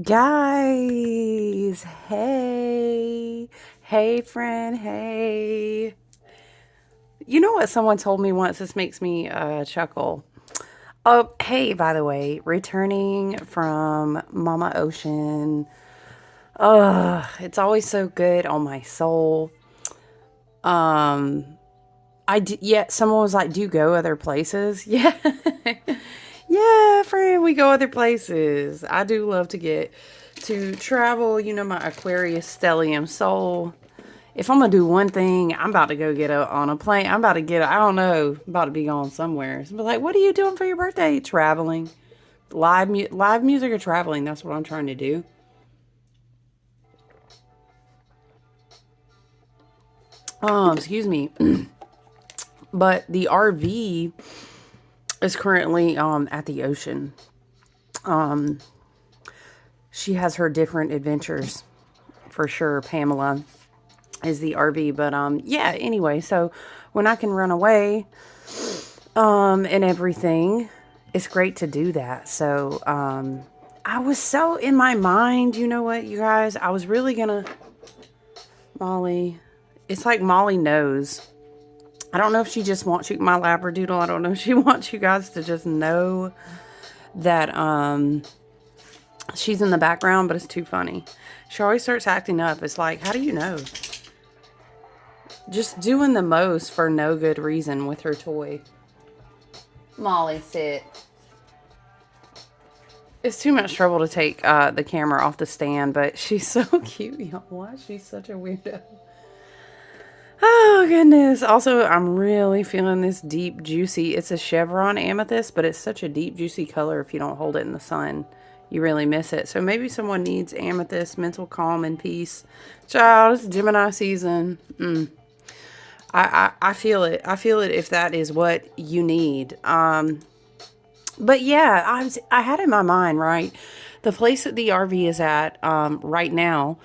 Guys, hey friend, hey. You know what someone told me once? This makes me chuckle. Oh, hey, by the way, returning from Mama Ocean. It's always so good on my soul. Um, yeah, someone was like, "Do you go other places?" Yeah. Yeah, friend, we go other places. I do love to get to travel, my Aquarius stellium soul. If I'm gonna do one thing, I'm about to go get on a plane. I'm about to I don't know, about to be going somewhere. So, like, what are you doing for your birthday? Traveling. Live music or traveling. That's what I'm trying to do. Excuse me. But the RV is currently at the ocean. Um, she has her different adventures for sure. Pamela is the RV, but yeah. Anyway, so when I can run away, and everything, it's great to do that. So I was so in my mind. You know what, you guys? I was really gonna Molly. It's like Molly knows. I don't know if she just wants you, my labradoodle. I don't know if she wants you guys to just know that she's in the background, but it's too funny. She always starts acting up. It's like, how do you know? Just doing the most for no good reason with her toy. Molly, sit. It's too much trouble to take the camera off the stand, but she's so cute, y'all. Why is she such a weirdo? Oh, goodness. Also, I'm really feeling this deep, juicy. It's a chevron amethyst, but it's such a deep, juicy color if you don't hold it in the sun. You really miss it. So maybe someone needs amethyst, mental calm and peace. Child, it's Gemini season. I feel it. I feel it if that is what you need. But yeah, I had in my mind, right, the place that the RV is at right now.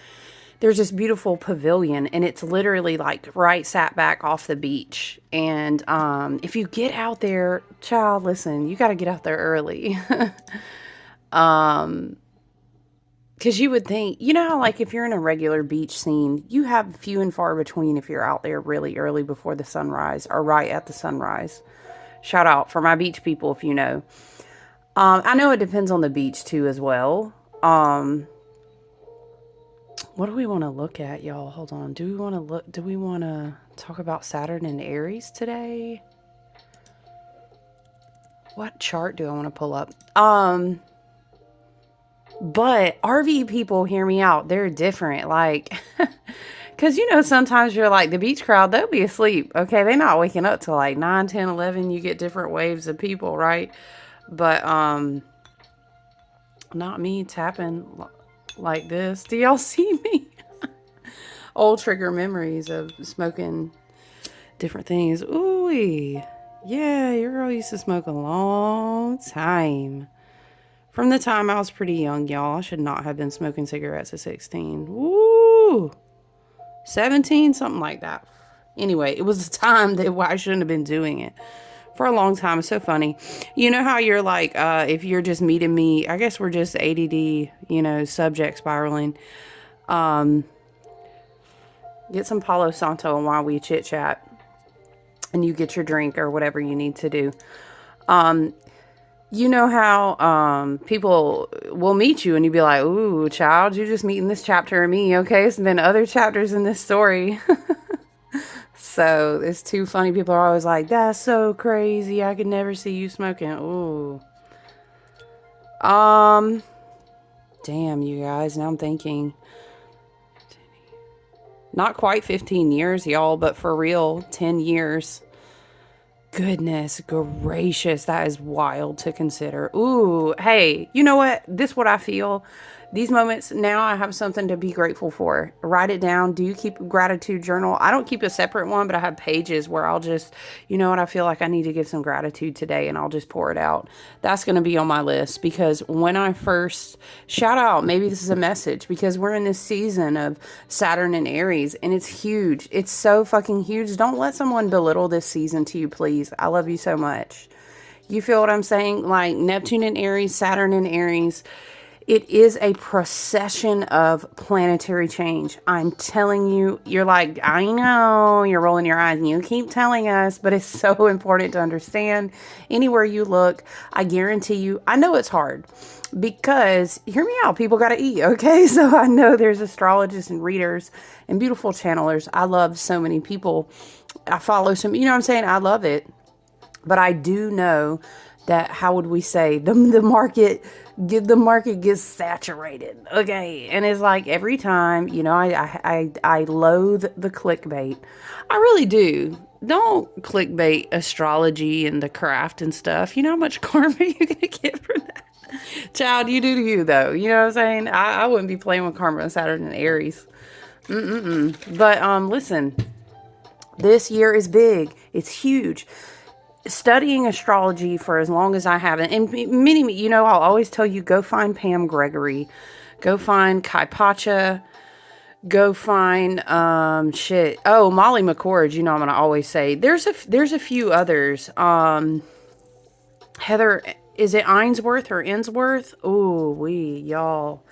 There's this beautiful pavilion, and it's literally like right sat back off the beach. And if you get out there, child, listen, you got to get out there early. Because you would think, how, like, if you're in a regular beach scene, you have few and far between if you're out there really early before the sunrise or right at the sunrise. Shout out for my beach people if you know. I know it depends on the beach too as well. What do we want to look at, y'all? Hold on. Do we want to talk about Saturn and Aries today? What chart do I want to pull up? But RV people, hear me out. They're different. Like, because, sometimes you're like, the beach crowd, they'll be asleep. Okay. They're not waking up till like 9, 10, 11. You get different waves of people, right? But, not me tapping like this. Do y'all see me? Old trigger memories of smoking different things. Ooh, yeah, your girl used to smoke a long time. From the time I was pretty young, y'all. I should not have been smoking cigarettes at 16. Woo! 17, something like that. Anyway, it was a time that I shouldn't have been doing it for a long time. It's so funny. You know how you're like, if you're just meeting me, I guess we're just ADD, subject spiraling. Get some Palo Santo and while we chit chat and you get your drink or whatever you need to do. You know how people will meet you and you'd be like, ooh, child, you're just meeting this chapter of me. Okay, it's been other chapters in this story. So it's too funny. People are always like, that's so crazy. I could never see you smoking. Ooh. Damn, you guys. Now I'm thinking. Not quite 15 years, y'all, but for real, 10 years. Goodness gracious, that is wild to consider. Ooh, hey, you know what? This is what I feel. These moments, now I have something to be grateful for. Write it down. Do you keep a gratitude journal? I don't keep a separate one, but I have pages where I'll just, what, I feel like I need to give some gratitude today and I'll just pour it out. That's going to be on my list because when I first, shout out, maybe this is a message because we're in this season of Saturn and Aries and it's huge. It's so fucking huge. Don't let someone belittle this season to you, please. I love you so much. You feel what I'm saying? Like Neptune and Aries, Saturn and Aries. It is a procession of planetary change. I'm telling you, you're like, I know, you're rolling your eyes and you keep telling us, but it's so important to understand. Anywhere you look, I guarantee you, I know it's hard because, hear me out, people got to eat, okay? So I know there's astrologists and readers and beautiful channelers. I love so many people. I follow some, you know what I'm saying? I love it. But I do know that, how would we say, the market gets saturated, okay? And it's like every time, you know, I loathe the clickbait. I really do. Don't clickbait astrology and the craft and stuff. You know how much karma you're gonna get for that? Child, you do to you, though. You know what I'm saying? I wouldn't be playing with karma and Saturn and Aries. But listen, this year is big. It's huge. Studying astrology for as long as I haven't, and many, you know, I'll always tell you, go find Pam Gregory, go find Kai Pacha, go find Molly McCord. You know, I'm gonna always say there's a few others. Heather, is it Ainsworth or Insworth? Oh, y'all.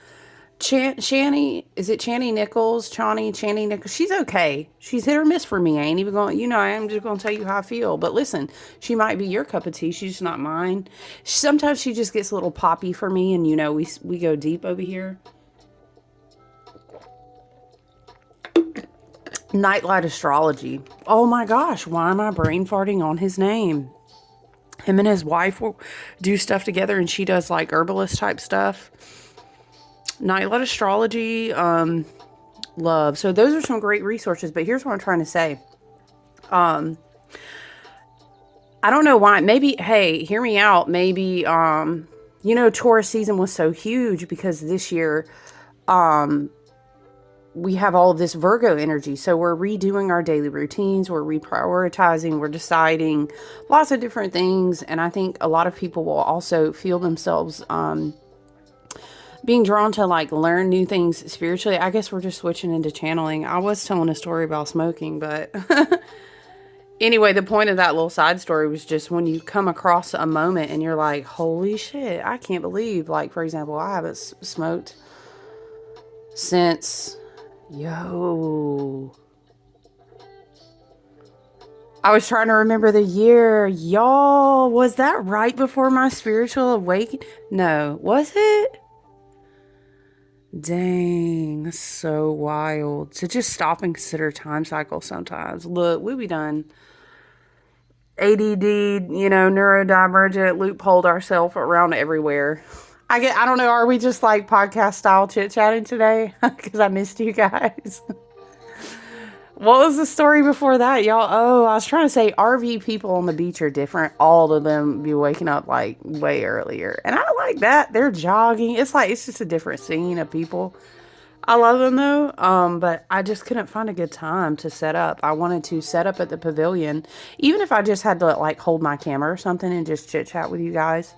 Channy, is it Channy Nichols? Channy Nichols. She's okay. She's hit or miss for me. I ain't even going, you know, I'm just going to tell you how I feel. But listen, she might be your cup of tea. She's just not mine. Sometimes she just gets a little poppy for me. And, you know, we go deep over here. Nightlight Astrology. Oh my gosh, why am I brain farting on his name? Him and his wife will do stuff together, and she does like herbalist type stuff. Nightlight Astrology, love. So those are some great resources, but here's what I'm trying to say. I don't know why. Maybe, hey, hear me out. Maybe, you know, Taurus season was so huge because this year, we have all of this Virgo energy. So we're redoing our daily routines. We're reprioritizing. We're deciding lots of different things. And I think a lot of people will also feel themselves, being drawn to like learn new things spiritually. I guess we're just switching into channeling. I was telling a story about smoking, but anyway, the point of that little side story was just when you come across a moment and you're like, holy shit, I can't believe, like, for example, I haven't smoked since, I was trying to remember the year. Y'all, was that right before my spiritual awakening? No, was it? Dang, that's so wild. To just stop and consider time cycle sometimes. Look, we be done ADD, you know, neurodivergent, loopholed ourselves around everywhere. I don't know, are we just like podcast style chit-chatting today? Because I missed you guys. What was the story before that, y'all? Oh, I was trying to say RV people on the beach are different. All of them be waking up like way earlier. And I like that. They're jogging. It's like, it's just a different scene of people. I love them though. But I just couldn't find a good time to set up. I wanted to set up at the pavilion, even if I just had to like hold my camera or something and just chit chat with you guys.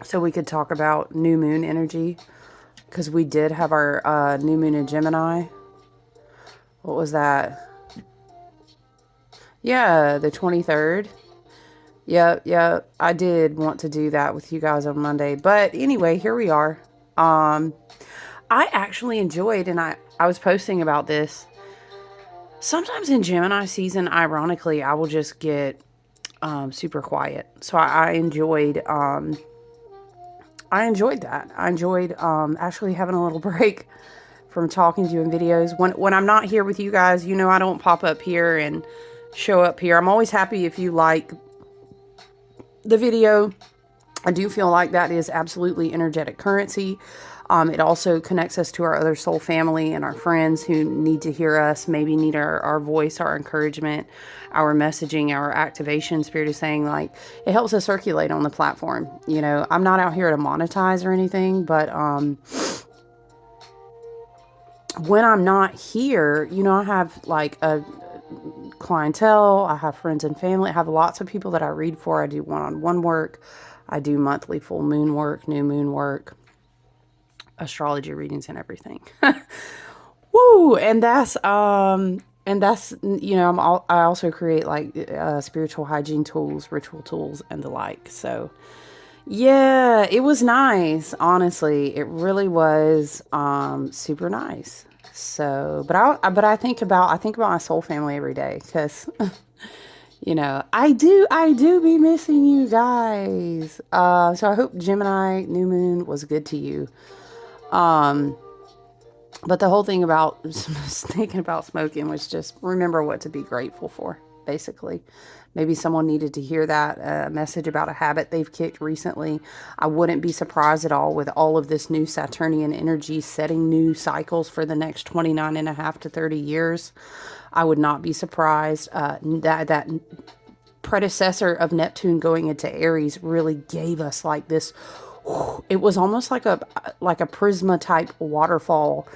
So we could talk about new moon energy. Because we did have our new moon in Gemini. What was that? Yeah, the 23rd. Yep. I did want to do that with you guys on Monday. But anyway, here we are. I actually enjoyed, and I was posting about this. Sometimes in Gemini season, ironically, I will just get super quiet. So I enjoyed that. I enjoyed actually having a little break from talking to you in videos. When I'm not here with you guys, you know, I don't pop up here and show up here. I'm always happy if you like the video. I do feel like that is absolutely energetic currency. It also connects us to our other soul family and our friends who need to hear us, maybe need our voice, our encouragement, our messaging, our activation. Spirit is saying, like, it helps us circulate on the platform. You know, I'm not out here to monetize or anything, but when I'm not here, you know, I have like a clientele, I have friends and family, I have lots of people that I read for. I do one-on-one work, I do monthly full moon work, new moon work, astrology readings and everything. Woo! And that's, you know, I also create like spiritual hygiene tools, ritual tools, and the like. So Yeah, it was nice. Honestly, it really was super nice. So, but I think about my soul family every day cuz I do be missing you guys. So I hope Gemini new moon was good to you. Um but the whole thing about thinking about smoking was just remember what to be grateful for, basically. Maybe someone needed to hear that message about a habit they've kicked recently. I wouldn't be surprised at all with all of this new Saturnian energy setting new cycles for the next 29 and a half to 30 years. I would not be surprised that predecessor of Neptune going into Aries really gave us like this. It was almost like a prisma type waterfall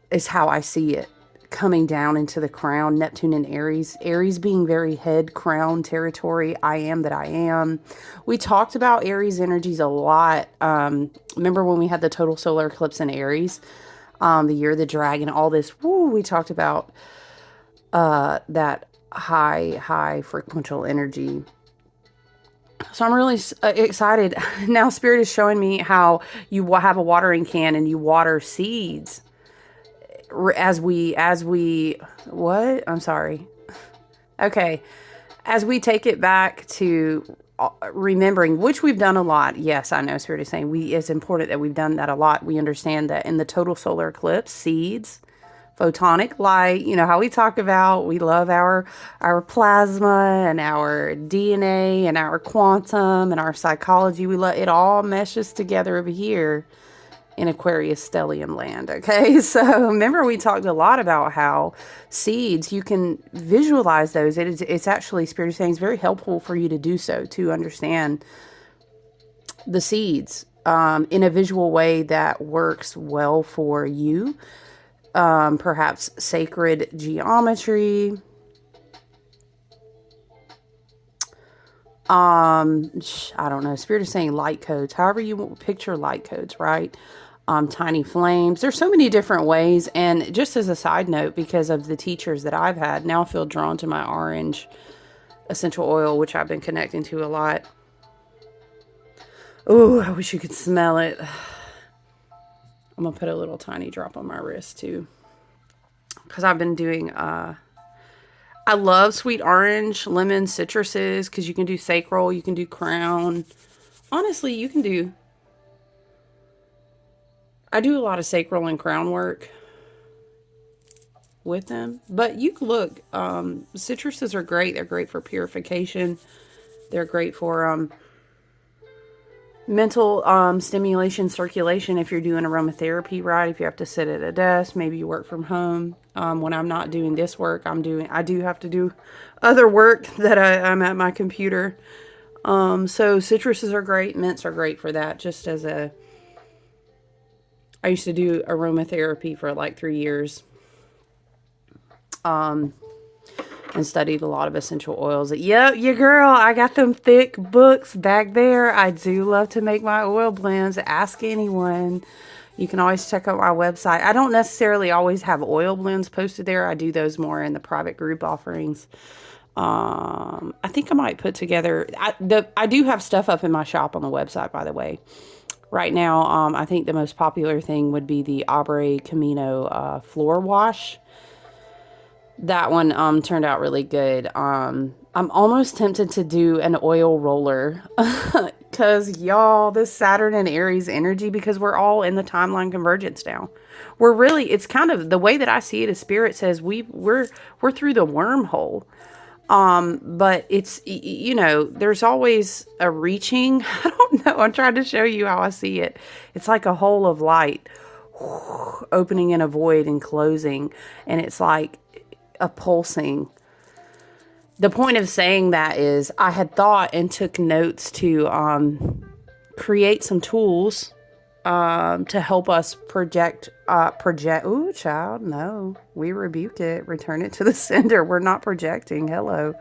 is how I see it coming down into the crown, Neptune and Aries. Aries being very head crown territory. I am that I am. We talked about Aries energies a lot. Remember when we had the total solar eclipse in Aries, the year of the dragon, all this. Woo, we talked about that high frequential energy. So I'm really excited. Now Spirit is showing me how you have a watering can and you water seeds as we what? I'm sorry. Okay. As we take it back to remembering, which we've done a lot. Yes, I know Spirit is saying it's important that we've done that a lot. We understand that in the total solar eclipse, seeds, photonic light, how we talk about, we love our plasma and our DNA and our quantum and our psychology. We love it, all meshes together over here in Aquarius stellium land. Okay, so remember we talked a lot about how seeds, you can visualize those. It's actually, Spirit is saying, it's very helpful for you to do so, to understand the seeds in a visual way that works well for you. Perhaps sacred geometry. I don't know. Spirit is saying light codes. However you picture light codes, right? Tiny flames. There's so many different ways. And just as a side note, because of the teachers that I've had, now I feel drawn to my orange essential oil, which I've been connecting to a lot. Oh, I wish you could smell it. I'm going to put a little tiny drop on my wrist too. Because I've been doing, I love sweet orange, lemon, citruses, because you can do sacral, you can do crown. Honestly, you can do, I do a lot of sacral and crown work with them. But you can look, citruses are great. They're great for purification. They're great for mental stimulation, circulation. If you're doing aromatherapy, right? If you have to sit at a desk, maybe you work from home. When I'm not doing this work, I do have to do other work that I'm at my computer. So citruses are great. Mints are great for that. Just as I used to do aromatherapy for like 3 years. And studied a lot of essential oils. Yep, your girl, I got them thick books back there. I do love to make my oil blends. Ask anyone. You can always check out my website. I don't necessarily always have oil blends posted there. I do those more in the private group offerings. I think I might put together, I do have stuff up in my shop on the website, by the way. Right now, I think the most popular thing would be the Abre Camino floor wash. That one turned out really good. I'm almost tempted to do an oil roller because y'all, this Saturn and Aries energy, because we're all in the timeline convergence now. We're really, it's kind of the way that I see it as Spirit says we're through the wormhole. But it's, there's always a reaching. I don't know. I'm trying to show you how I see it. It's like a hole of light opening in a void and closing. And it's like a pulsing. The point of saying that is I had thought and took notes to create some tools to help us project. Ooh, child, no. We rebuke it. Return it to the sender. We're not projecting. Hello.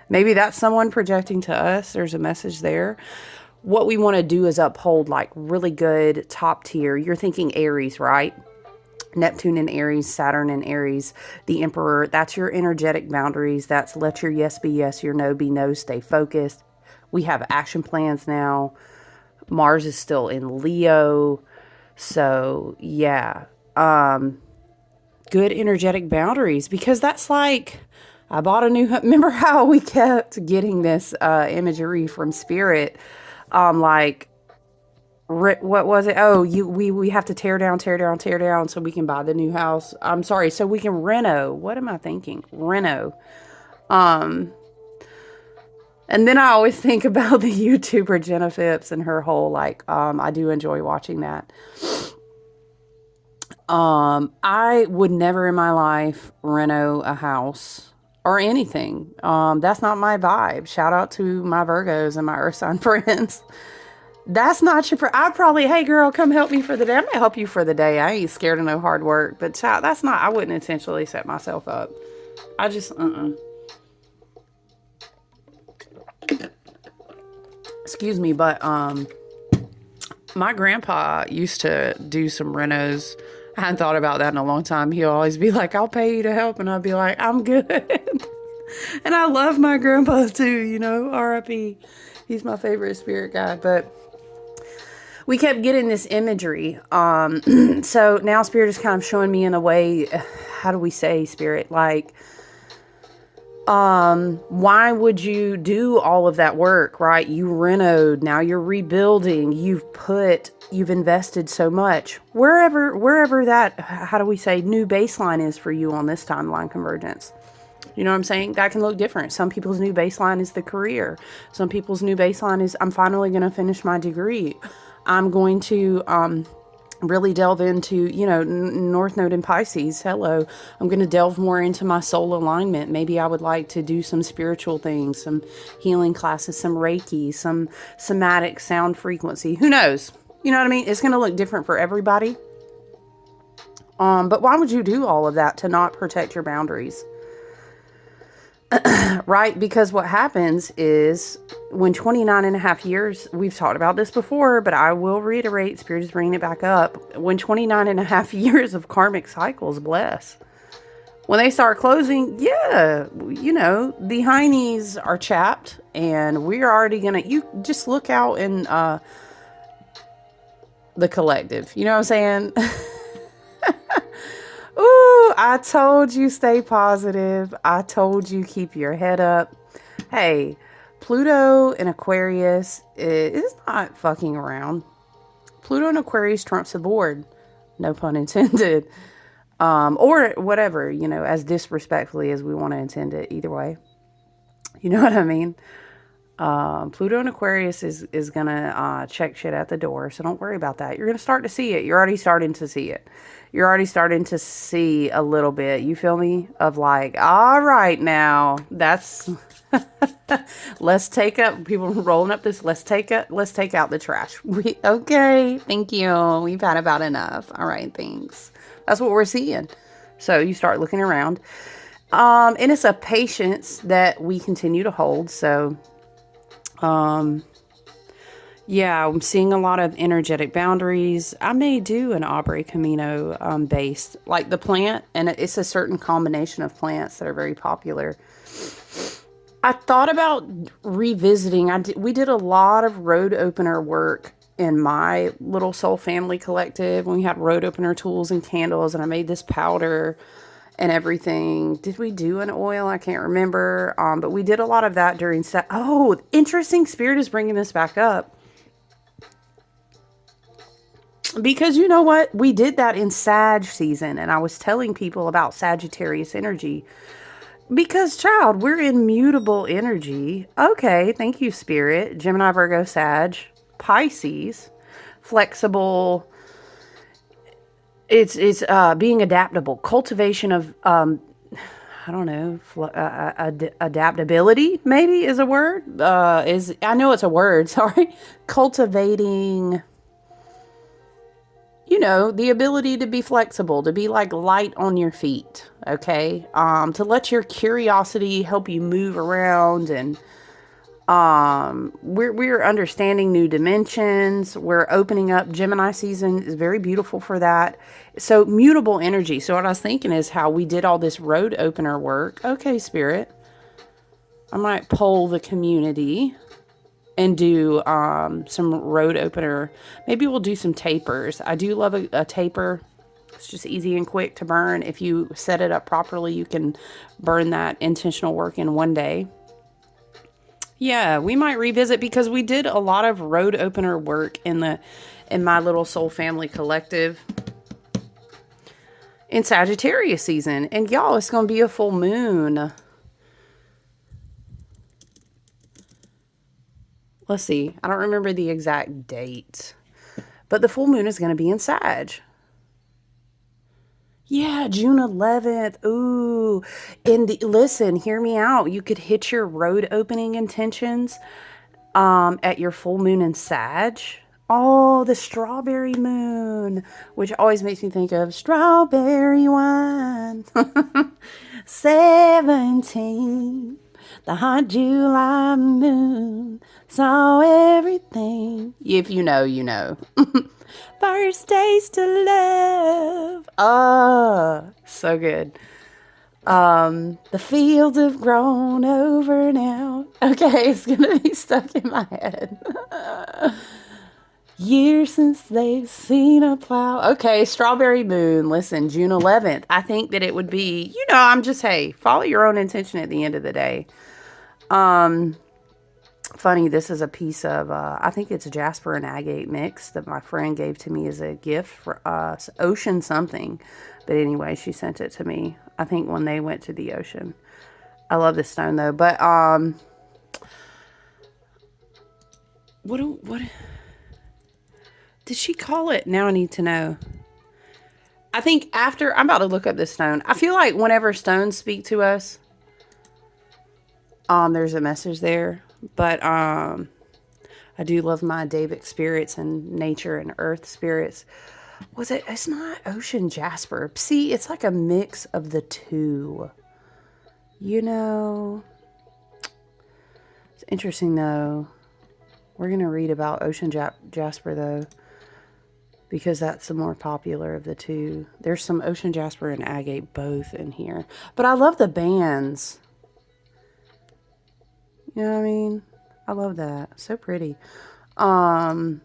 Maybe that's someone projecting to us. There's a message there. What we want to do is uphold like really good top tier. You're thinking Aries, right? Neptune in Aries, Saturn in Aries, the Emperor. That's your energetic boundaries. That's let your yes be yes, your no be no. Stay focused. We have action plans now. Mars is still in Leo. So, yeah. Good energetic boundaries, because that's like, I bought a new, remember how we kept getting this imagery from Spirit? Like, what was it? Oh, we have to tear down, tear down, tear down so we can buy the new house. I'm sorry, so we can reno. What am I thinking? Reno. And then I always think about the YouTuber Jenna Phipps and her whole, like, I do enjoy watching that. I would never in my life reno a house or anything. That's not my vibe. Shout out to my Virgos and my Earth sign friends. That's not your. I'd probably, hey girl, come help me for the day. I'm gonna help you for the day. I ain't scared of no hard work. But child, that's not. I wouldn't intentionally set myself up. I just, Excuse me, but my grandpa used to do some renos. I hadn't thought about that in a long time. He'll always be like, I'll pay you to help. And I'll be like, I'm good. And I love my grandpa too, you know, RIP. He's my favorite spirit guy. But we kept getting this imagery. So now Spirit is kind of showing me in a way, how do we say, Spirit? Like, why would you do all of that work, right? You renoed, now you're rebuilding, you've invested so much. Wherever that, how do we say, new baseline is for you on this timeline convergence. You know what I'm saying? That can look different. Some people's new baseline is the career. Some people's new baseline is, I'm finally going to finish my degree. I'm going to, really delve into, you know, North Node in Pisces. Hello. I'm going to delve more into my soul alignment. Maybe I would like to do some spiritual things, some healing classes, some Reiki, some somatic sound frequency. Who knows? You know what I mean? It's going to look different for everybody. But why would you do all of that to not protect your boundaries? Right? Because what happens is when 29 and a half years, we've talked about this before, but I will reiterate, Spirit is bringing it back up. When 29 and a half years of karmic cycles bless, when they start closing, yeah, you know, the heinies are chapped and we're already going to, you just look out in the collective. You know what I'm saying? Ooh, I told you stay positive. I told you keep your head up. Hey, Pluto in Aquarius is not fucking around. Pluto in Aquarius trumps the board. No pun intended. Or whatever, you know, as disrespectfully as we want to intend it. Either way. You know what I mean? Pluto in Aquarius is going to check shit at the door. So don't worry about that. You're going to start to see it. You're already starting to see it. You're already starting to see a little bit. You feel me? Of like, all right, now that's, let's take up, people rolling up this, let's take out the trash. Okay, thank you. We've had about enough. All right, thanks. That's what we're seeing. So you start looking around. And it's a patience that we continue to hold. So, yeah, I'm seeing a lot of energetic boundaries. I may do an Aubrey Camino based, like the plant, and it's a certain combination of plants that are very popular. I thought about revisiting. We did a lot of road opener work in my little soul family collective when we had road opener tools and candles, and I made this powder and everything. Did we do an oil? I can't remember. But we did a lot of that during oh, interesting. Spirit is bringing this back up. Because you know what? We did that in Sag season, and I was telling people about Sagittarius energy. Because, child, we're in mutable energy. Okay, thank you, Spirit. Gemini, Virgo, Sag, Pisces, flexible. It's being adaptable. Cultivation of, I don't know, adaptability, maybe is a word. I know it's a word, sorry. Cultivating, you know, the ability to be flexible, to be like light on your feet, okay? To let your curiosity help you move around, and we're understanding new dimensions. We're opening up. Gemini season is very beautiful for that. So mutable energy. So what I was thinking is how we did all this road opener work. Okay, Spirit. I might poll the community. and do some road opener. Maybe we'll do some tapers. I do love a taper. It's just easy and quick to burn. If you set it up properly, you can burn that intentional work in one day. Yeah, we might revisit because we did a lot of road opener work in my little soul family collective in Sagittarius season. And y'all, it's going to be a full moon. Let's see. I don't remember the exact date. But the full moon is going to be in Sag. Yeah, June 11th. Ooh. Listen, hear me out. You could hit your road opening intentions at your full moon in Sag. Oh, the strawberry moon, which always makes me think of strawberry wine. 17, the hot July moon saw everything. If you know, you know. First taste of love. Oh, so good. The fields have grown over now. Okay, it's gonna be stuck in my head. Years since they've seen a plow. Okay, strawberry moon. Listen, June 11th. I think that it would be, hey, follow your own intention at the end of the day. Funny, this is a piece of, I think it's a jasper and agate mix that my friend gave to me as a gift for ocean something. But anyway, she sent it to me, I think, when they went to the ocean. I love this stone, though. But, what did she call it? Now I need to know. I think I'm about to look up this stone. I feel like whenever stones speak to us, there's a message there. But I do love my Davic spirits and nature and earth spirits. It's not ocean jasper. See, it's like a mix of the two. It's interesting though. We're going to read about ocean jasper though, because that's the more popular of the two. There's some ocean jasper and agate both in here. But I love the bands. You know what I mean? I love that. So pretty. So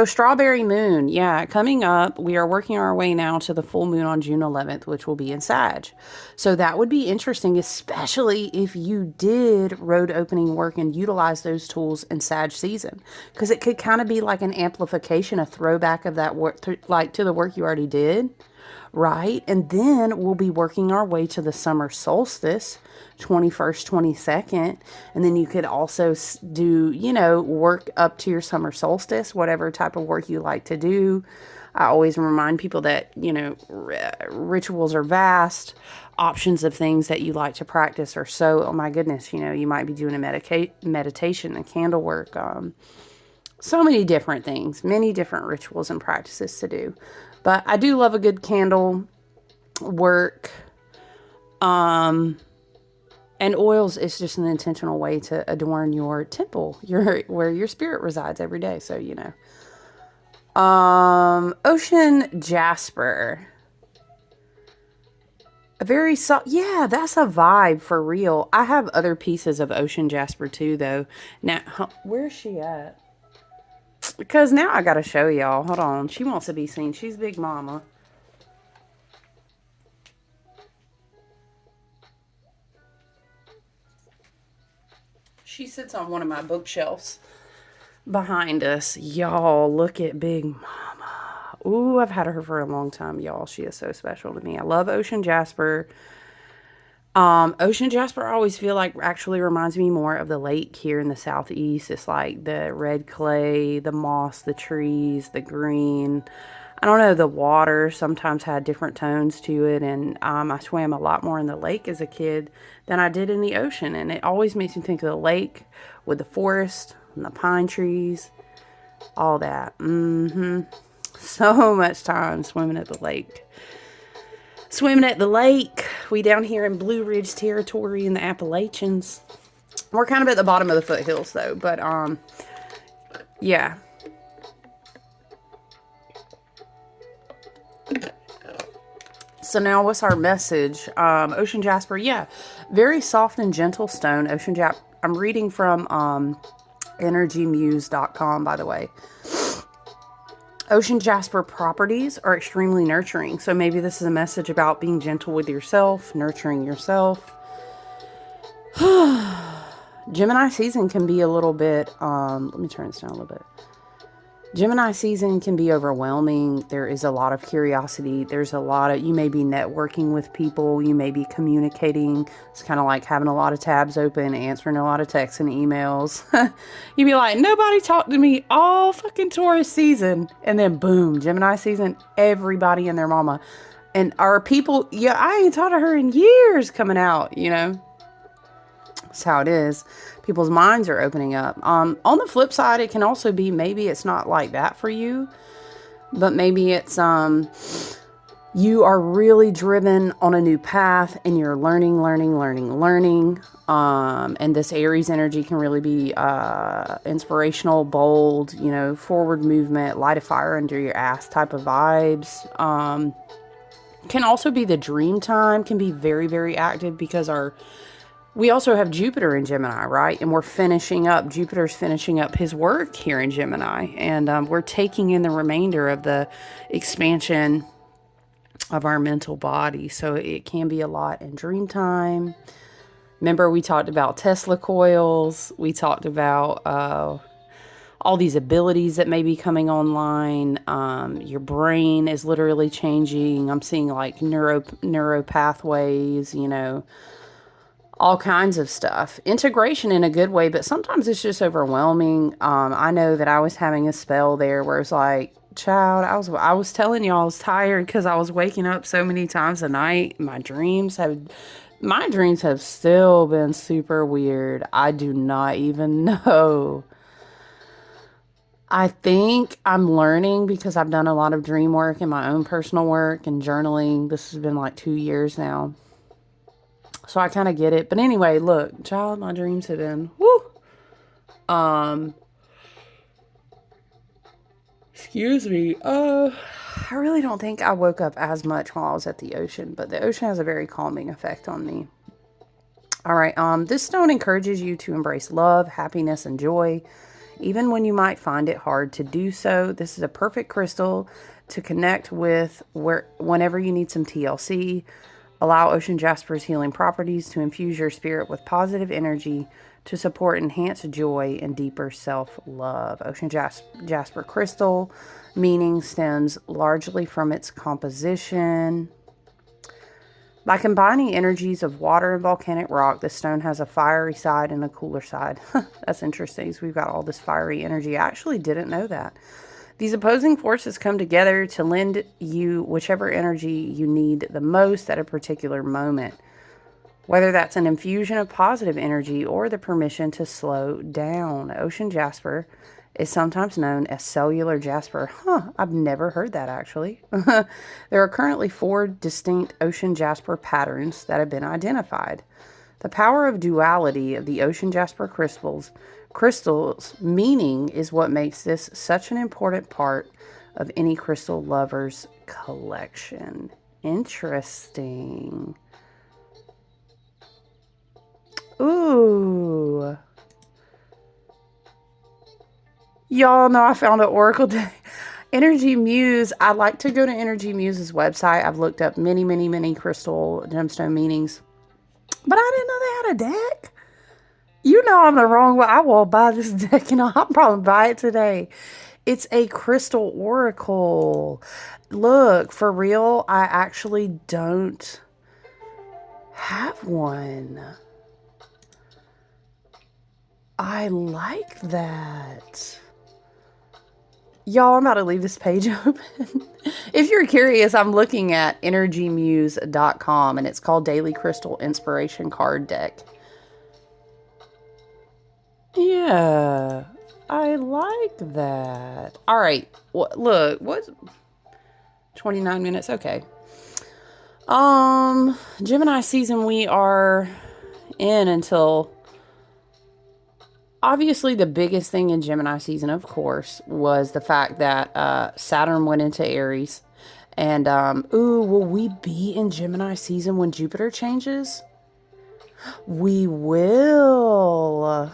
strawberry moon. Yeah, coming up, we are working our way now to the full moon on June 11th, which will be in Sag. So that would be interesting, especially if you did road opening work and utilize those tools in Sag season, because it could kind of be like an amplification, a throwback of that work, like to the work you already did. Right? And then we'll be working our way to the summer solstice, 21st, 22nd. And then you could also do, work up to your summer solstice, whatever type of work you like to do. I always remind people that, rituals are vast. Options of things that you like to practice are so, oh my goodness, you might be doing a meditation and candle work. So many different things, many different rituals and practices to do. But I do love a good candle work. And oils is just an intentional way to adorn your temple, where your spirit resides every day. So, ocean jasper. A very soft, yeah, that's a vibe for real. I have other pieces of ocean jasper too, though. Now, where's she at? Because now I gotta show y'all. Hold on. She wants to be seen. She's Big Mama. She sits on one of my bookshelves behind us. Y'all, look at Big Mama. Ooh, I've had her for a long time, y'all. She is so special to me. I love ocean jasper. Ocean jasper, I always feel like actually reminds me more of the lake here in the southeast. It's like the red clay, the moss, the trees, the green. I don't know, the water sometimes had different tones to it. And I swam a lot more in the lake as a kid than I did in the ocean. And it always makes me think of the lake with the forest and the pine trees, all that. So much time swimming at the lake. We down here in Blue Ridge territory in the Appalachians. We're kind of at the bottom of the foothills though, but yeah. So now what's our message? Ocean jasper, yeah. Very soft and gentle stone. Ocean I'm reading from energymuse.com, by the way. Ocean jasper properties are extremely nurturing. So maybe this is a message about being gentle with yourself, nurturing yourself. Gemini season can be a little bit, let me turn this down a little bit. Gemini season can be overwhelming. There is a lot of curiosity. There's a lot of, you may be networking with people. You may be communicating. It's kind of like having a lot of tabs open, answering a lot of texts and emails. You'd be like, nobody talked to me all fucking Taurus season. And then boom, Gemini season, everybody and their mama. And our people, yeah, I ain't talked to her in years coming out, you know. That's how it is. People's minds are opening up. On the flip side, it can also be maybe it's not like that for you, but maybe it's you are really driven on a new path and you're learning. And this Aries energy can really be inspirational, bold, you know, forward movement, light a fire under your ass type of vibes. Can also be the dream time, can be very, very active because we also have Jupiter in Gemini, right? And we're finishing up, Jupiter's finishing up his work here in Gemini. And we're taking in the remainder of the expansion of our mental body. So it can be a lot in dream time. Remember, we talked about Tesla coils. We talked about all these abilities that may be coming online. Your brain is literally changing. I'm seeing like neuro pathways, you know, all kinds of stuff. Integration in a good way, but sometimes it's just overwhelming. I know that I was having a spell there where it's like, child, I was telling you I was tired because I was waking up so many times a night. My dreams have still been super weird. I do not even know. I think I'm learning because I've done a lot of dream work in my own personal work and journaling. This has been like 2 years now. So I kind of get it. But anyway, look, child, my dreams have been, excuse me. I really don't think I woke up as much while I was at the ocean, but the ocean has a very calming effect on me. All right. This stone encourages you to embrace love, happiness, and joy, even when you might find it hard to do so. This is a perfect crystal to connect with whenever you need some TLC. Allow ocean jasper's healing properties to infuse your spirit with positive energy to support enhanced joy and deeper self-love. Ocean jasper crystal meaning stems largely from its composition. By combining energies of water and volcanic rock, the stone has a fiery side and a cooler side. That's interesting. So we've got all this fiery energy. I actually didn't know that. These opposing forces come together to lend you whichever energy you need the most at a particular moment, whether that's an infusion of positive energy or the permission to slow down. Ocean jasper is sometimes known as cellular jasper. I've never heard that actually. There are currently 4 distinct ocean jasper patterns that have been identified. The power of duality of the ocean jasper crystals meaning is what makes this such an important part of any crystal lover's collection. Interesting. Ooh. Y'all know I found an oracle day. Energy Muse. I like to go to Energy Muse's website. I've looked up many crystal gemstone meanings, but I didn't know they had a deck. You know I'm the wrong way. I will buy this deck and I'll probably buy it today. It's a crystal oracle. Look, for real, I actually don't have one. I like that. Y'all, I'm about to leave this page open. If you're curious, I'm looking at energymuse.com and it's called Daily Crystal Inspiration Card Deck. Yeah, I like that. All right. Look, what? 29 minutes. Okay. Gemini season we are in until obviously the biggest thing in Gemini season, of course, was the fact that Saturn went into Aries. And will we be in Gemini season when Jupiter changes? We will.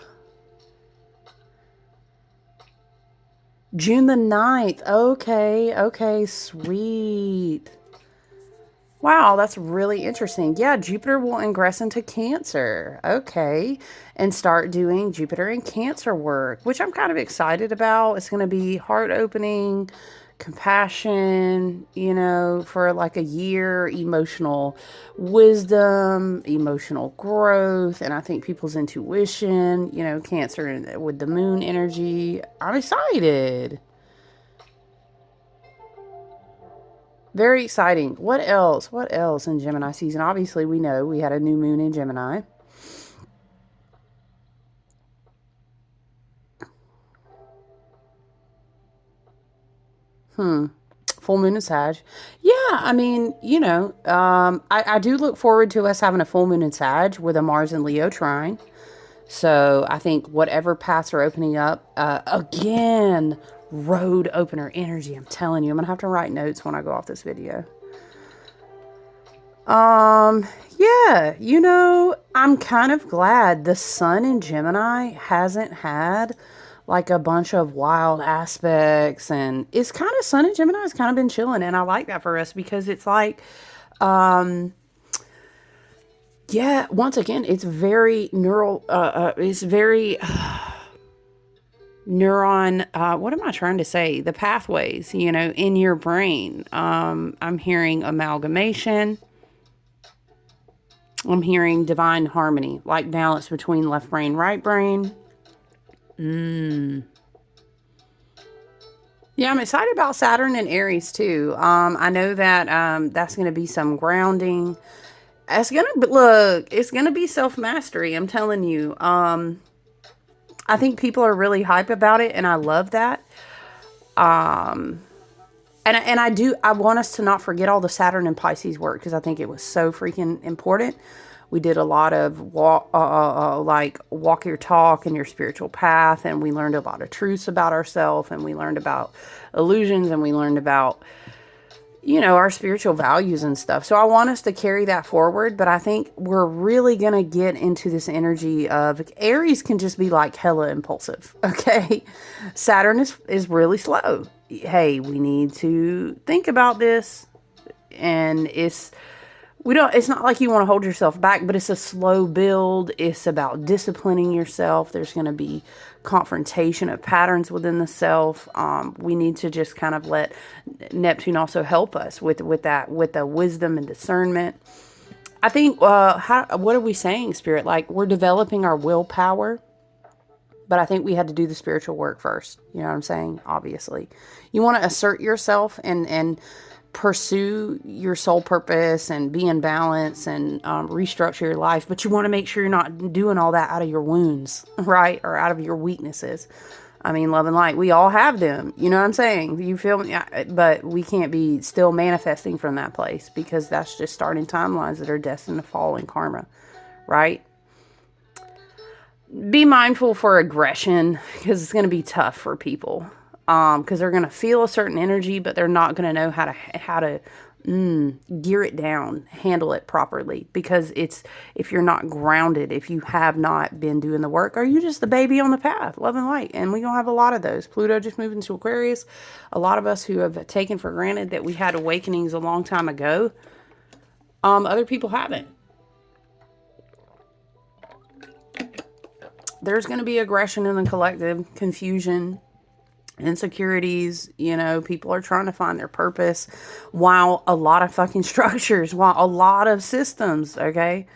June the 9th. Okay. Okay. Sweet. Wow, that's really interesting. Yeah, Jupiter will ingress into Cancer. Okay. And start doing Jupiter and Cancer work, which I'm kind of excited about. It's going to be heart opening, compassion, you know, for like a year, emotional wisdom, emotional growth. And I think people's intuition, you know, Cancer with the moon energy. I'm excited. Very exciting. What else? What else in Gemini season? Obviously, we know we had a new moon in Gemini. Full moon in Sag. Yeah, I mean, you know, I do look forward to us having a full moon in Sag with a Mars and Leo trine. So I think whatever paths are opening up, again, road opener energy. I'm telling you, I'm going to have to write notes when I go off this video. Yeah, you know, I'm kind of glad the sun in Gemini hasn't had like a bunch of wild aspects, and it's kind of sun in Gemini has kind of been chilling, and I like that for us because it's like, um, yeah, once again, it's very neural, it's very neuron, what am I trying to say? The pathways, you know, in your brain. I'm hearing amalgamation. I'm hearing divine harmony, like balance between left brain, right brain. Yeah, I'm excited about Saturn and Aries too. I know that that's going to be some grounding. It's gonna be, look. It's gonna be self mastery. I'm telling you. I think people are really hype about it, and I love that. And I do. I want us to not forget all the Saturn and Pisces work because I think it was so freaking important. We did a lot of like walk your talk and your spiritual path, and we learned a lot of truths about ourselves, and we learned about illusions, and we learned about, you know, our spiritual values and stuff. So I want us to carry that forward, but I think we're really going to get into this energy of Aries can just be like hella impulsive. Okay. Saturn is really slow. Hey, we need to think about this. And it's not like you want to hold yourself back, but it's a slow build. It's about disciplining yourself. There's going to be confrontation of patterns within the self. We need to just kind of let Neptune also help us with that, with the wisdom and discernment. I think, what are we saying, Spirit? Like, we're developing our willpower, but I think we had to do the spiritual work first. You know what I'm saying? Obviously, you want to assert yourself and pursue your soul purpose and be in balance and restructure your life, but you want to make sure you're not doing all that out of your wounds, right? Or out of your weaknesses. I mean, love and light, we all have them. You know what I'm saying? You feel me? But we can't be still manifesting from that place because that's just starting timelines that are destined to fall in karma, right? Be mindful for aggression because it's going to be tough for people. Because they're going to feel a certain energy, but they're not going to know how to gear it down, handle it properly. Because it's, if you're not grounded, if you have not been doing the work, are you just the baby on the path, love and light? And we don't have a lot of those. Pluto just moved into Aquarius. A lot of us who have taken for granted that we had awakenings a long time ago. Other people haven't. There's going to be aggression in the collective, confusion, insecurities. You know, people are trying to find their purpose while a lot of fucking structures, while a lot of systems, okay?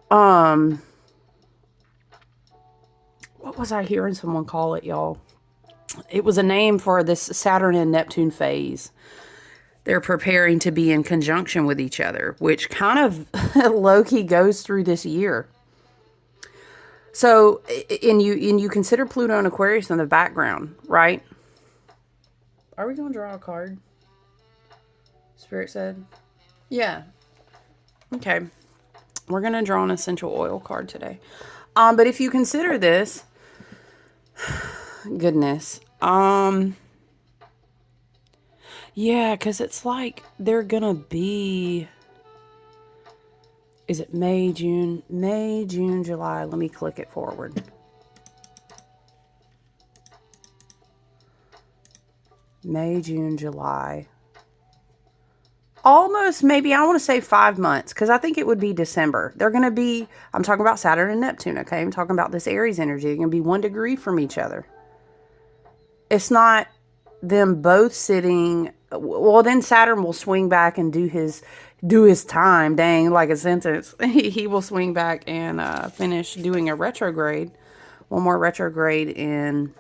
What was I hearing someone call it, y'all? It was a name for this Saturn and Neptune phase. They're preparing to be in conjunction with each other, which kind of low-key goes through this year. So, and you consider Pluto and Aquarius in the background, right? Are we going to draw a card? Spirit said. Yeah. Okay. We're going to draw an essential oil card today. But if you consider this, goodness. Yeah, because it's like they're going to be Is it May, June? May, June, July. Let me click it forward. May, June, July. Almost, maybe, I want to say 5 months, because I think it would be December. They're going to be, I'm talking about Saturn and Neptune, okay? I'm talking about this Aries energy. They're going to be 1 degree from each other. It's not them both sitting, well, then Saturn will swing back and do his time, dang, like a sentence. He will swing back and finish doing a retrograde. One more retrograde in...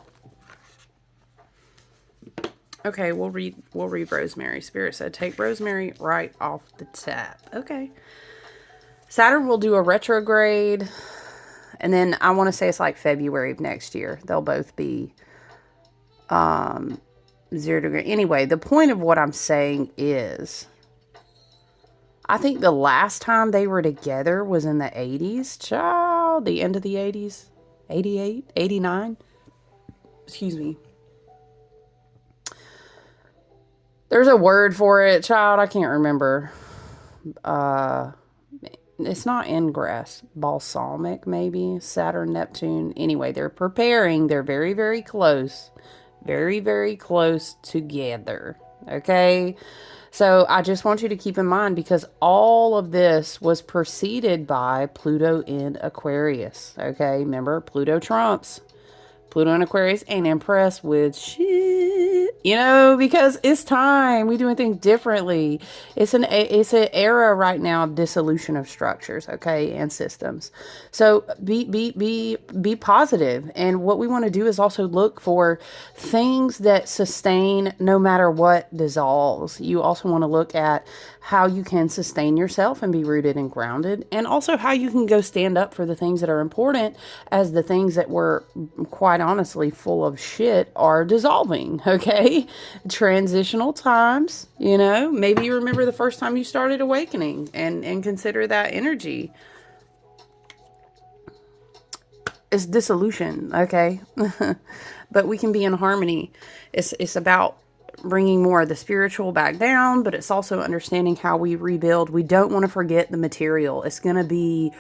Okay, we'll read Rosemary. Spirit said, take Rosemary right off the tap. Okay. Saturn will do a retrograde, and then I want to say it's like February of next year. They'll both be 0 degree. Anyway, the point of what I'm saying is, I think the last time they were together was in the 80s. Child, the end of the 80s. 88, 89. Excuse me. There's a word for it, child. I can't remember. It's not ingress. Balsamic, maybe. Saturn, Neptune. Anyway, they're preparing. They're very, very close. Very, very close together. Okay? So I just want you to keep in mind, because all of this was preceded by Pluto in Aquarius. Okay? Remember, Pluto trumps. Pluto in Aquarius ain't impressed with shit, because it's time. We doing things differently. It's an era right now of dissolution of structures, okay, and systems. So be positive. And what we want to do is also look for things that sustain no matter what dissolves. You also want to look at how you can sustain yourself and be rooted and grounded, and also how you can go stand up for the things that are important, as the things that were quite honestly full of shit are dissolving. Okay, transitional times. Maybe you remember the first time you started awakening, and consider that energy. It's dissolution, okay? But we can be in harmony. It's about bringing more of the spiritual back down, but it's also understanding how we rebuild. We don't want to forget the material. It's going to be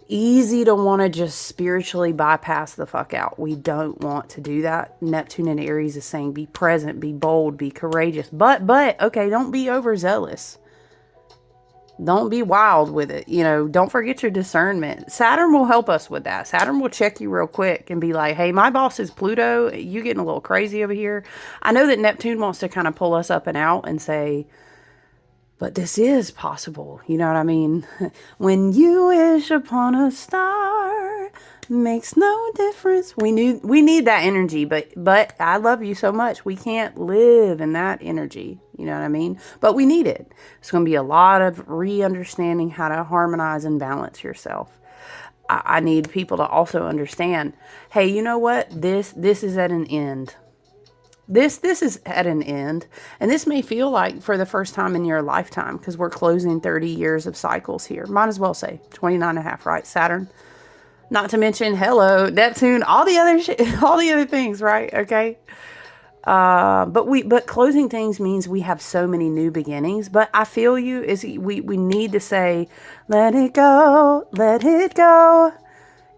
easy to want to just spiritually bypass the fuck out. We don't want to do that. Neptune and Aries is saying be present, be bold, be courageous. But, okay, don't be overzealous. Don't be wild with it. Don't forget your discernment. Saturn will help us with that. Saturn will check you real quick and be like, hey, my boss is Pluto. You getting a little crazy over here. I know that Neptune wants to kind of pull us up and out and say, but this is possible. You know what I mean? When you wish upon a star, makes no difference. We need that energy, but I love you so much. We can't live in that energy. You know what I mean? But we need it. It's going to be a lot of re-understanding how to harmonize and balance yourself. I need people to also understand, hey, you know what? This is at an end. This is at an end. And this may feel like for the first time in your lifetime, because we're closing 30 years of cycles here. Might as well say 29 and a half, right? Saturn. Not to mention, hello, Neptune, all the other shit, all the other things, right? Okay. But closing things means we have so many new beginnings. But I feel you is we need to say, let it go, let it go.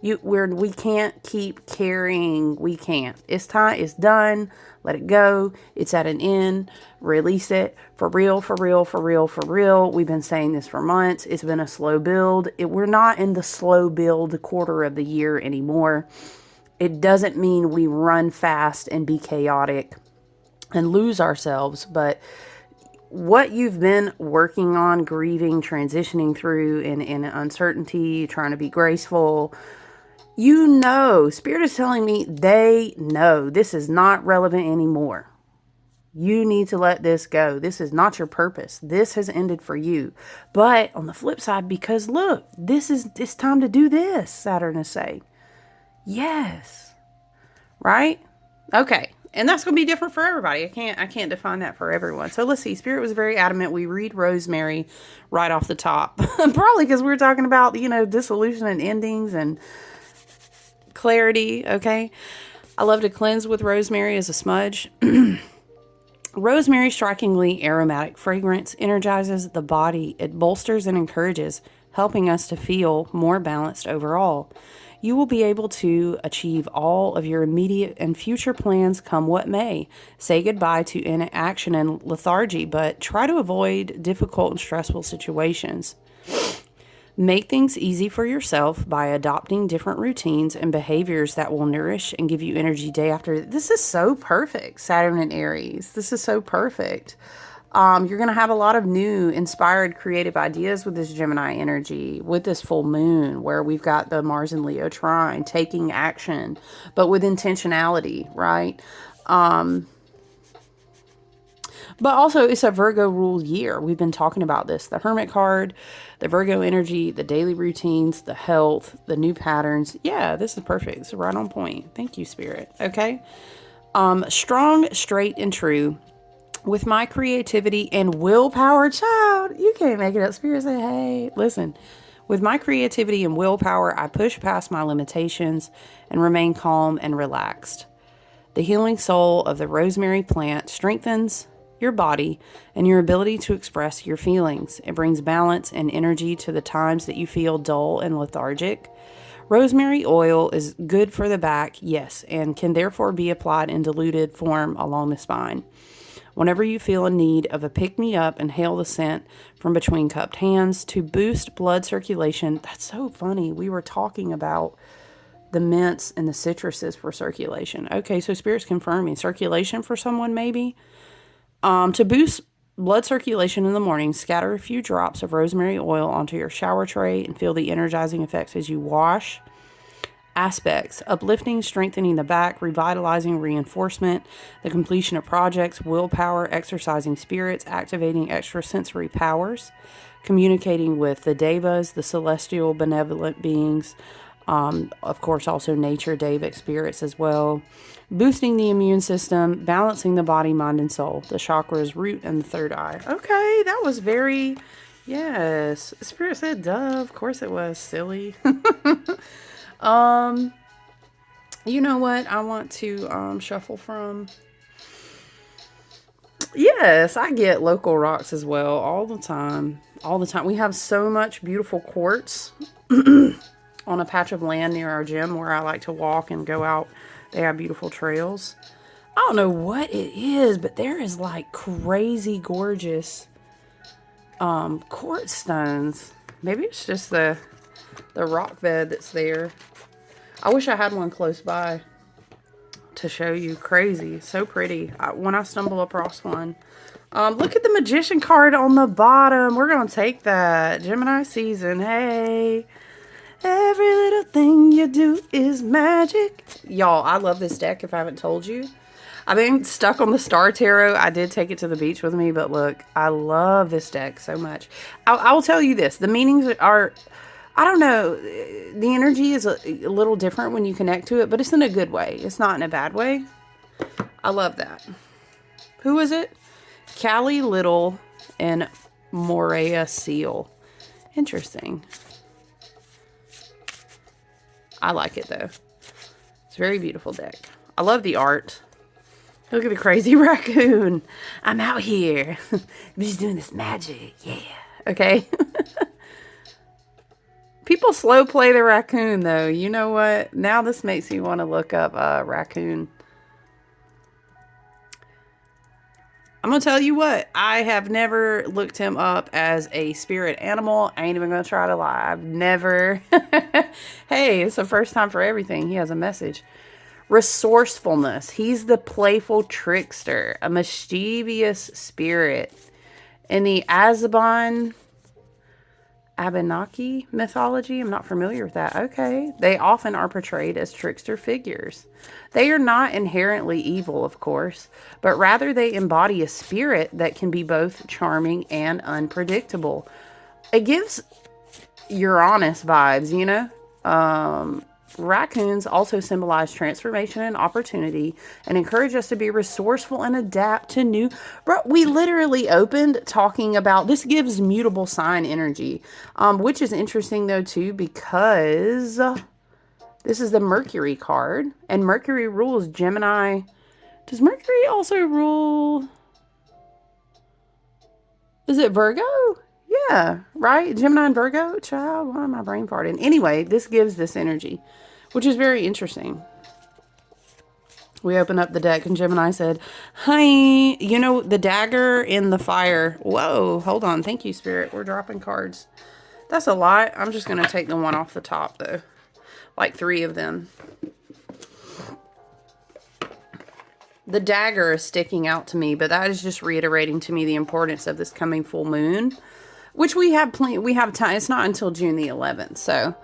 We can't keep carrying. We can't. It's time. It's done. Let it go. It's at an end. Release it. For real, for real, for real, for real. We've been saying this for months. It's been a slow build. We're not in the slow build quarter of the year anymore. It doesn't mean we run fast and be chaotic and lose ourselves, but what you've been working on, grieving, transitioning through in uncertainty, trying to be graceful, Spirit is telling me they know this is not relevant anymore. You need to let this go. This is not your purpose. This has ended for you. But on the flip side, because look, it's time to do this, Saturn is saying. Yes. Right? Okay. And that's going to be different for everybody. I can't define that for everyone. So let's see. Spirit was very adamant. We read Rosemary right off the top. Probably because we were talking about, dissolution and endings and clarity. Okay. I love to cleanse with rosemary as a smudge. Rosemary, strikingly aromatic fragrance, energizes the body. It bolsters and encourages helping us to feel more balanced overall. You will be able to achieve all of your immediate and future plans come what may. Say goodbye to inaction and lethargy, but try to avoid difficult and stressful situations. Make things easy for yourself by adopting different routines and behaviors that will nourish and give you energy day after. This is so perfect, Saturn and Aries. This is so perfect. You're going to have a lot of new, inspired, creative ideas with this Gemini energy, with this full moon, where we've got the Mars and Leo trine, taking action, but with intentionality, right? But also, it's a Virgo ruled year. We've been talking about this. The Hermit card, the Virgo energy, the daily routines, the health, the new patterns. Yeah, this is perfect. It's right on point. Thank you, Spirit. Okay. Strong, straight, and true. With my creativity and willpower, child, you can't make it up. Spirit say, hey, listen. With my creativity and willpower, I push past my limitations and remain calm and relaxed. The healing soul of the rosemary plant strengthens your body and your ability to express your feelings. It brings balance and energy to the times that you feel dull and lethargic. Rosemary oil is good for the back, yes, and can therefore be applied in diluted form along the spine. Whenever you feel in need of a pick-me-up, inhale the scent from between cupped hands to boost blood circulation. That's so funny. We were talking about the mints and the citruses for circulation. Okay, so Spirit's confirming circulation for someone maybe. To boost blood circulation in the morning, scatter a few drops of rosemary oil onto your shower tray and feel the energizing effects as you wash. Aspects: uplifting, strengthening the back, revitalizing, reinforcement, the completion of projects, willpower, exercising spirits, activating extrasensory powers, communicating with the devas, the celestial benevolent beings, of course also nature, devic spirits as well, boosting the immune system, balancing the body, mind, and soul, the chakras, root, and the third eye. Okay, that was very, yes, Spirit said duh, of course it was, silly. You know what I want to shuffle from? Yes, I get local rocks as well all the time. All the time. We have so much beautiful quartz on a patch of land near our gym where I like to walk and go out. They have beautiful trails. I don't know what it is, but there is like crazy gorgeous quartz stones. Maybe it's just the rock bed that's there. I wish I had one close by to show you. Crazy. So pretty. When I stumble across one. Look at the Magician card on the bottom. We're going to take that. Gemini season. Hey. Every little thing you do is magic. Y'all, I love this deck if I haven't told you. I've been stuck on the Star Tarot. I did take it to the beach with me, but look, I love this deck so much. I will tell you this. The meanings are, I don't know, the energy is a little different when you connect to it, but it's in a good way. It's not in a bad way. I love that. Who is it? Callie Little and Morea Seal. Interesting. I like it though. It's a very beautiful deck. I love the art. Look at the crazy raccoon. I'm out here. I'm just doing this magic. Yeah. Okay. People slow play the raccoon though. You know what? Now this makes me want to look up raccoon. I'm going to tell you what. I have never looked him up as a spirit animal. I ain't even going to try to lie. I've never. Hey, it's the first time for everything. He has a message. Resourcefulness. He's the playful trickster, a mischievous spirit. In the Abenaki mythology, I'm not familiar with that. Okay. They often are portrayed as trickster figures. They are not inherently evil, of course, but rather they embody a spirit that can be both charming and unpredictable. It gives Uranus vibes, you know? Raccoons also symbolize transformation and opportunity and encourage us to be resourceful and adapt to new. Bro, we literally opened talking about this gives mutable sign energy, which is interesting though too, because this is the Mercury card and Mercury rules Gemini. Does Mercury also rule? Is it Virgo? Yeah, right? Gemini and Virgo? Child, why am I brain farting? Anyway, this gives this energy, which is very interesting. We opened up the deck and Gemini said, hi, you know, the dagger in the fire. Whoa, hold on. Thank you, Spirit. We're dropping cards. That's a lot. I'm just going to take the one off the top, though. Like 3 of them. The dagger is sticking out to me, but that is just reiterating to me the importance of this coming full moon, which we have time. It's not until June the 11th, so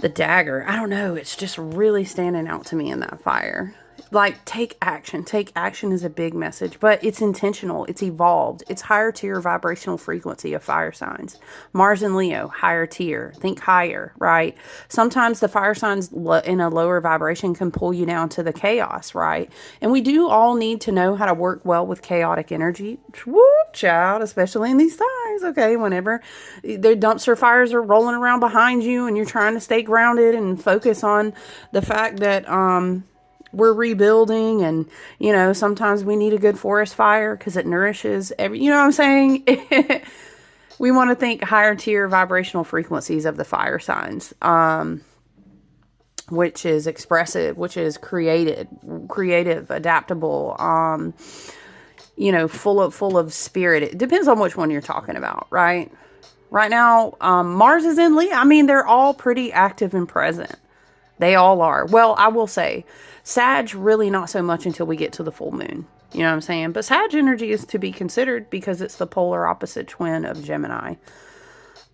the dagger, I don't know, it's just really standing out to me in that fire. Like, take action. Take action is a big message, but it's intentional. It's evolved. It's higher tier vibrational frequency of fire signs. Mars and Leo, higher tier. Think higher, right? Sometimes the fire signs in a lower vibration can pull you down to the chaos, right? And we do all need to know how to work well with chaotic energy. Woo, child, especially in these times, okay? Whenever the dumpster fires are rolling around behind you and you're trying to stay grounded and focus on the fact that, we're rebuilding, and you know, sometimes we need a good forest fire because it nourishes you know what I'm saying? We want to think higher tier vibrational frequencies of the fire signs, which is expressive, which is creative, adaptable, you know, full of spirit. It depends on which one you're talking about, right? Right now, Mars is in Leo. I mean, they're all pretty active and present. They all are. Well, I will say, Sag really not so much until we get to the full moon. You know what I'm saying? But Sag energy is to be considered because it's the polar opposite twin of Gemini.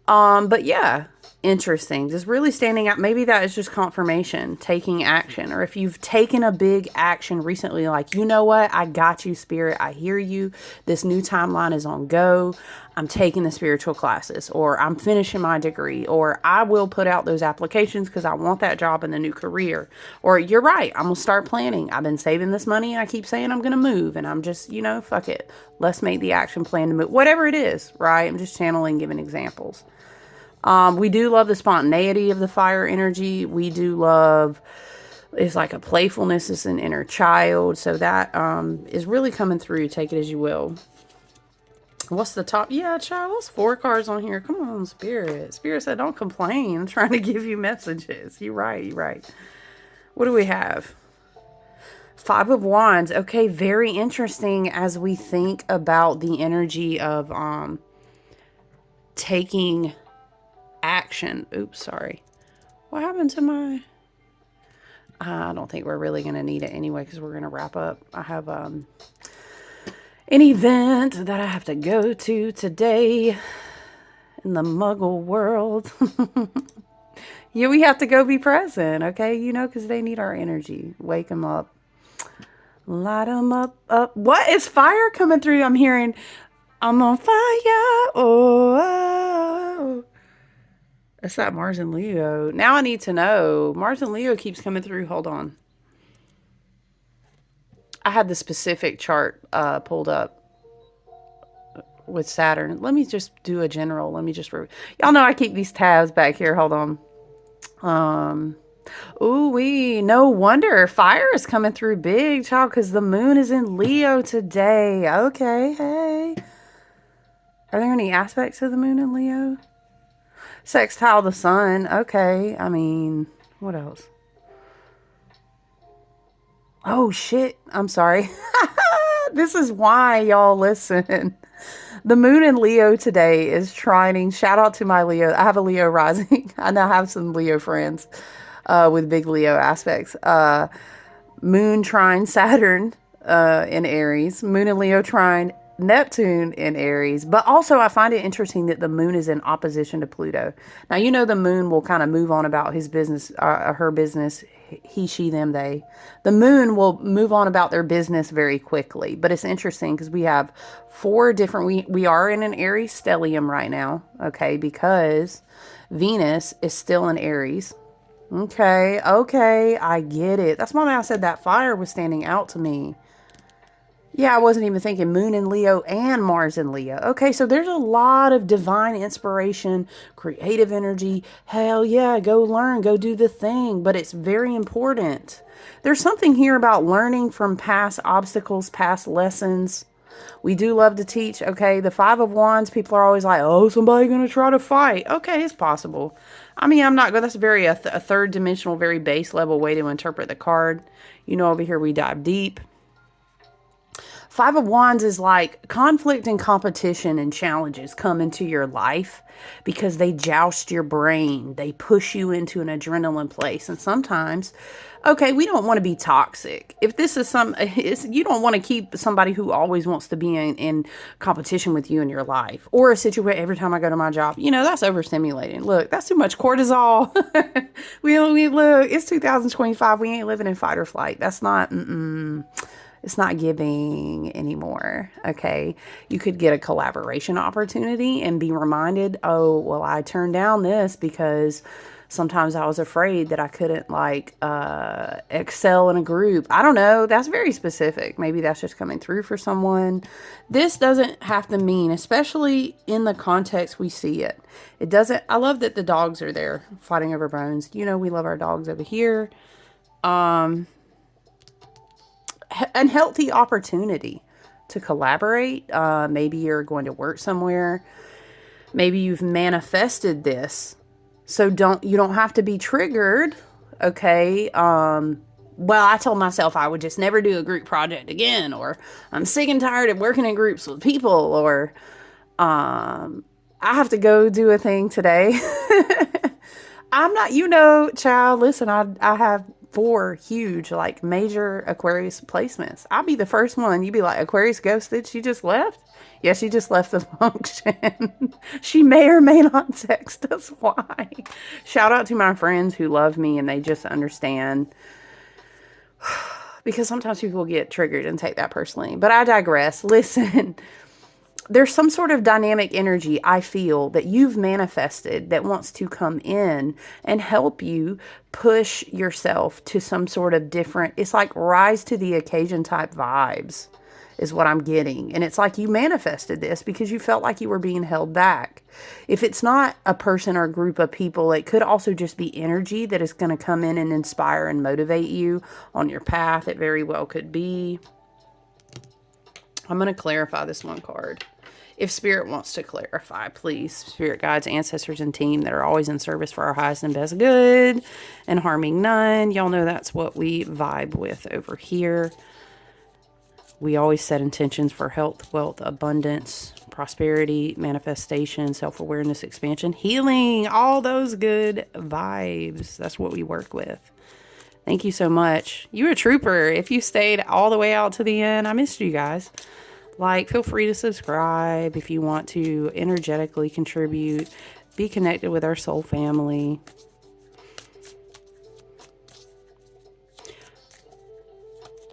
But yeah, interesting. Just really standing out. Maybe that is just confirmation, taking action. Or if you've taken a big action recently, like, you know what? I got you, Spirit. I hear you. This new timeline is on go. I'm taking the spiritual classes, or I'm finishing my degree, or I will put out those applications because I want that job in the new career. Or you're right. I'm going to start planning. I've been saving this money and I keep saying I'm going to move, and I'm just, you know, fuck it. Let's make the action plan to move. Whatever it is, right? I'm just channeling, giving examples. We do love the spontaneity of the fire energy. We do love, it's like a playfulness. It's an inner child. So that is really coming through. Take it as you will. What's the top? Yeah, child, what's 4 cards on here? Come on, Spirit. Spirit said, don't complain. I'm trying to give you messages. You're right. You're right. What do we have? 5 of Wands. Okay, very interesting as we think about the energy of taking action. Oops, sorry. What happened to my... I don't think we're really going to need it anyway because we're going to wrap up. I have an event that I have to go to today in the Muggle world. Yeah, we have to go be present, okay? You know, because they need our energy. Wake them up. Light them up. What is fire coming through? I'm hearing, I'm on fire. Oh. That's that Mars and Leo. Now I need to know. Mars and Leo keeps coming through. Hold on. I had the specific chart pulled up with Saturn. Let me just do a general. Let me just... Y'all know I keep these tabs back here. Hold on. Ooh-wee. No wonder. Fire is coming through big, child, because the moon is in Leo today. Okay, hey. Are there any aspects of the moon in Leo? Sextile the sun. Okay. I mean, what else? Oh, shit. I'm sorry. This is why y'all listen. The moon in Leo today is trining. Shout out to my Leo. I have a Leo rising. I now have some Leo friends with big Leo aspects. Moon trine Saturn in Aries. Moon in Leo trine Neptune in Aries. But also I find it interesting that the moon is in opposition to Pluto. Now, you know, the moon will kind of move on about his business, her business, he, she, them, they. The moon will move on about their business very quickly. But it's interesting because we have 4 different, we are in an Aries stellium right now, okay, because Venus is still in Aries. Okay, I get it. That's why I said that fire was standing out to me. Yeah, I wasn't even thinking moon in Leo and Mars in Leo. Okay, so there's a lot of divine inspiration, creative energy. Hell yeah, go learn, go do the thing. But it's very important. There's something here about learning from past obstacles, past lessons. We do love to teach, okay? The Five of Wands, people are always like, oh, somebody going to try to fight. Okay, it's possible. I mean, I'm not going, that's very a third dimensional, very base level way to interpret the card. You know, over here we dive deep. Five of Wands is like conflict and competition and challenges come into your life because they joust your brain. They push you into an adrenaline place. And sometimes, okay, we don't want to be toxic. If this is you don't want to keep somebody who always wants to be in competition with you in your life, or a situation every time I go to my job, you know, that's overstimulating. Look, that's too much cortisol. Look, it's 2025. We ain't living in fight or flight. That's not, it's not giving anymore. Okay. You could get a collaboration opportunity and be reminded, oh, well, I turned down this because sometimes I was afraid that I couldn't excel in a group. I don't know. That's very specific. Maybe that's just coming through for someone. This doesn't have to mean, especially in the context we see it. It doesn't, I love that the dogs are there fighting over bones. You know, we love our dogs over here. An healthy opportunity to collaborate. Maybe you're going to work somewhere. Maybe you've manifested this. So you don't have to be triggered. Okay. Well, I told myself I would just never do a group project again, or I'm sick and tired of working in groups with people, or I have to go do a thing today. I'm not, you know, child, listen, I have 4 huge, like, major Aquarius placements. I'll be the first one. You'd be like, Aquarius ghosted? She just left? Yeah, she just left the function. She may or may not text us why. Shout out to my friends who love me and they just understand. Because sometimes people get triggered and take that personally. But I digress. Listen. There's some sort of dynamic energy I feel that you've manifested that wants to come in and help you push yourself to some sort of different, it's like rise to the occasion type vibes is what I'm getting. And it's like you manifested this because you felt like you were being held back. If it's not a person or a group of people, it could also just be energy that is going to come in and inspire and motivate you on your path. It very well could be. I'm going to clarify this one card. If Spirit wants to clarify, please. Spirit guides, ancestors, and team that are always in service for our highest and best good and harming none. Y'all know that's what we vibe with over here. We always set intentions for health, wealth, abundance, prosperity, manifestation, self-awareness, expansion, healing, all those good vibes. That's what we work with. Thank you so much. You're a trooper. If you stayed all the way out to the end, I missed you guys. Like, feel free to subscribe if you want to energetically contribute. Be connected with our soul family.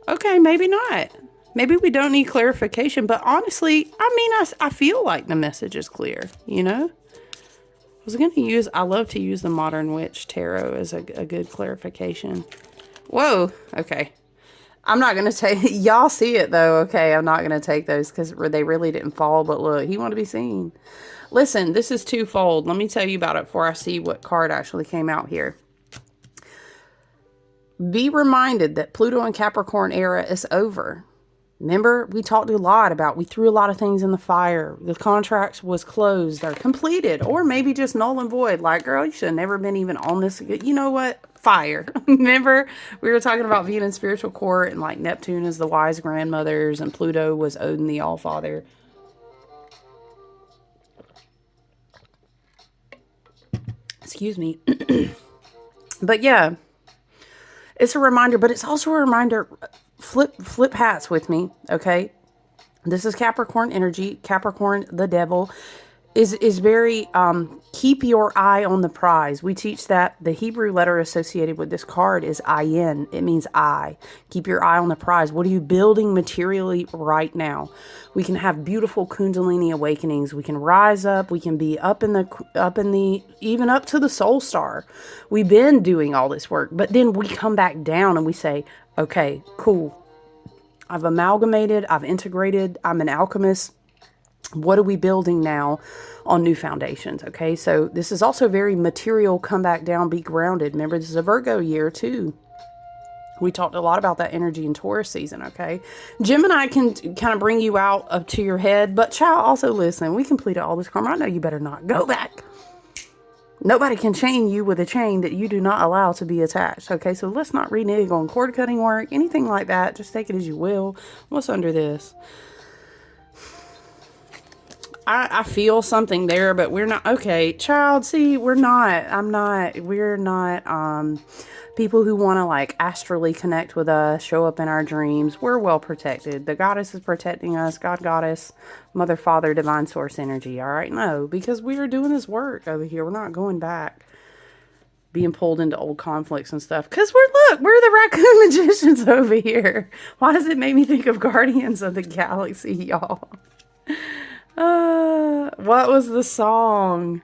Okay, maybe not. Maybe we don't need clarification, but honestly, I mean, I feel like the message is clear, you know? I love to use the Modern Witch Tarot as a good clarification. Whoa, okay. I'm not going to take, y'all see it though, okay? I'm not going to take those because they really didn't fall, but look, he wanted to be seen. Listen, this is twofold. Let me tell you about it before I see what card actually came out here. Be reminded that Pluto and Capricorn era is over. Remember, we talked a lot about, we threw a lot of things in the fire. The contracts was closed or completed, or maybe just null and void. Like, girl, you should have never been even on this. You know what? Fire. Remember, we were talking about being in spiritual court, and like Neptune is the wise grandmothers, and Pluto was Odin the Allfather. Excuse me. But yeah, it's a reminder, but it's also a reminder. Flip hats with me, okay? This is Capricorn energy. Capricorn, the devil, is very, keep your eye on the prize. We teach that the Hebrew letter associated with this card is ayin. It means eye. Keep your eye on the prize. What are you building materially right now? We can have beautiful Kundalini awakenings. We can rise up. We can be even up to the soul star. We've been doing all this work, but then we come back down and we say, okay, cool. I've amalgamated. I've integrated. I'm an alchemist. What are we building now on new foundations? Okay, so this is also very material. Come back down, be grounded. Remember, this is a Virgo year too. We talked a lot about that energy in Taurus season, okay? Gemini can kind of bring you out up to your head, but child, also listen, we completed all this karma. I know you better not go back. Nobody can chain you with a chain that you do not allow to be attached, okay? So let's not renege on cord cutting work, anything like that. Just take it as you will. What's under this? I feel something there, but we're not, okay, child, see, we're not people who want to like astrally connect with us, show up in our dreams. We're well protected. The goddess is protecting us. God, goddess, mother, father, divine source energy. All right. No, because we are doing this work over here. We're not going back, being pulled into old conflicts and stuff. Because we're the Raccoon Magicians over here. Why does it make me think of Guardians of the Galaxy, y'all? What was the song?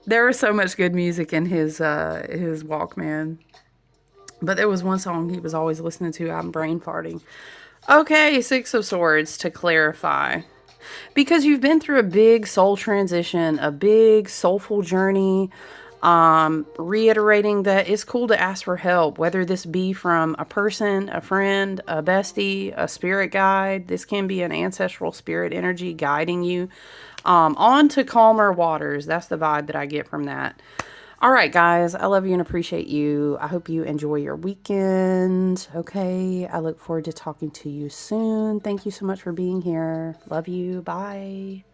There was so much good music in his Walkman. But there was one song he was always listening to. I'm brain farting. Okay, Six of Swords, to clarify. Because you've been through a big soul transition, a big soulful journey, reiterating that it's cool to ask for help, whether this be from a person, a friend, a bestie, a spirit guide. This can be an ancestral spirit energy guiding you on to calmer waters. That's the vibe that I get from that. All right, guys, I love you and appreciate you. I hope you enjoy your weekend. Okay, I look forward to talking to you soon. Thank you so much for being here. Love you. Bye.